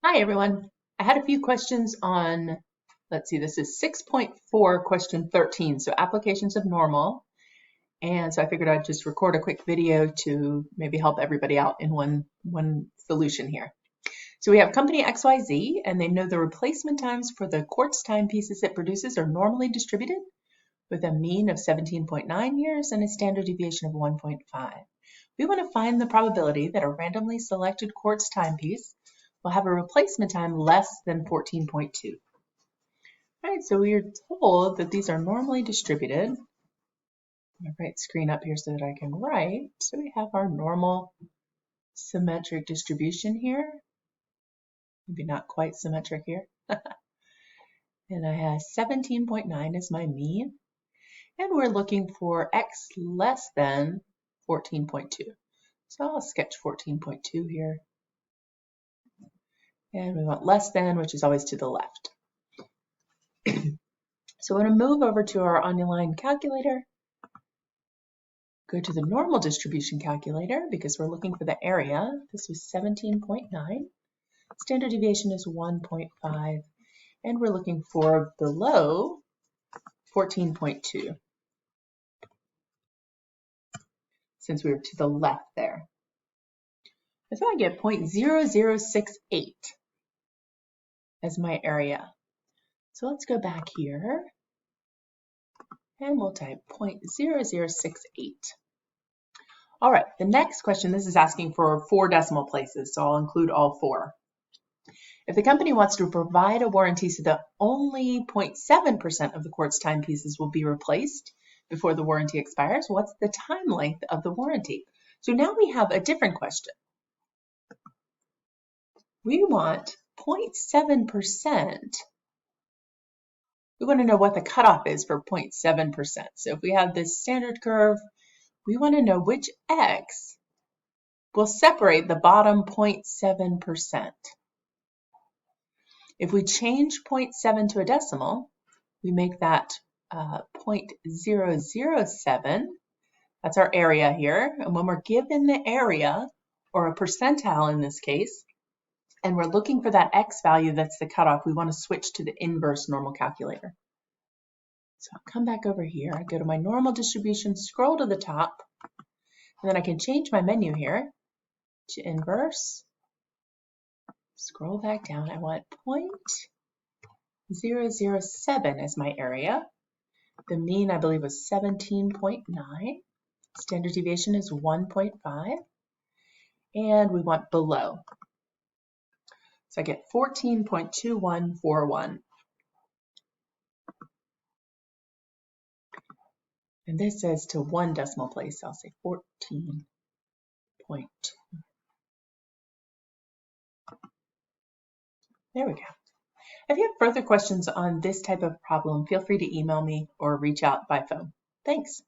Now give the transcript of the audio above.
Hi, everyone. I had a few questions on, let's see, this is 6.4, question 13, so applications of normal. And so I figured I'd just record a quick video to maybe help everybody out in one solution here. So we have company XYZ, and they know the replacement times for the quartz timepieces it produces are normally distributed with a mean of 17.9 years and a standard deviation of 1.5. We want to find the probability that a randomly selected quartz timepiece will have a replacement time less than 14.2. All right, so we are told that these are normally distributed. I'm going to write screen up here so that I can write. So we have our normal symmetric distribution here. Maybe not quite symmetric here. And I have 17.9 as my mean. And we're looking for x less than 14.2. So I'll sketch 14.2 here. And we want less than, which is always to the left. So I'm going to move over to our on-line calculator, go to the normal distribution calculator because we're looking for the area. This was 17.9. Standard deviation is 1.5. And we're looking for below 14.2, since we were to the left there. So I get 0.0068 as my area. So let's go back here and we'll type 0.0068. All right, the next question, this is asking for 4 decimal places, so I'll include all 4. If the company wants to provide a warranty so that only 0.7% of the quartz timepieces will be replaced before the warranty expires, what's the time length of the warranty? So now we have a different question. We want 0.7%. We want to know what the cutoff is for 0.7%. So if we have this standard curve, we want to know which x will separate the bottom 0.7%. If we change 0.7 to a decimal, we make that 0.007. That's our area here. And when we're given the area, or a percentile in this case, and we're looking for that x value that's the cutoff, we want to switch to the inverse normal calculator. So I'll come back over here, I go to my normal distribution, scroll to the top, and then I can change my menu here to inverse. Scroll back down, I want 0.007 as my area. The mean, I believe, was 17.9. Standard deviation is 1.5. And we want below. So I get 14.2141. And this says to 1 decimal place, so I'll say 14.2. There we go. If you have further questions on this type of problem, feel free to email me or reach out by phone. Thanks.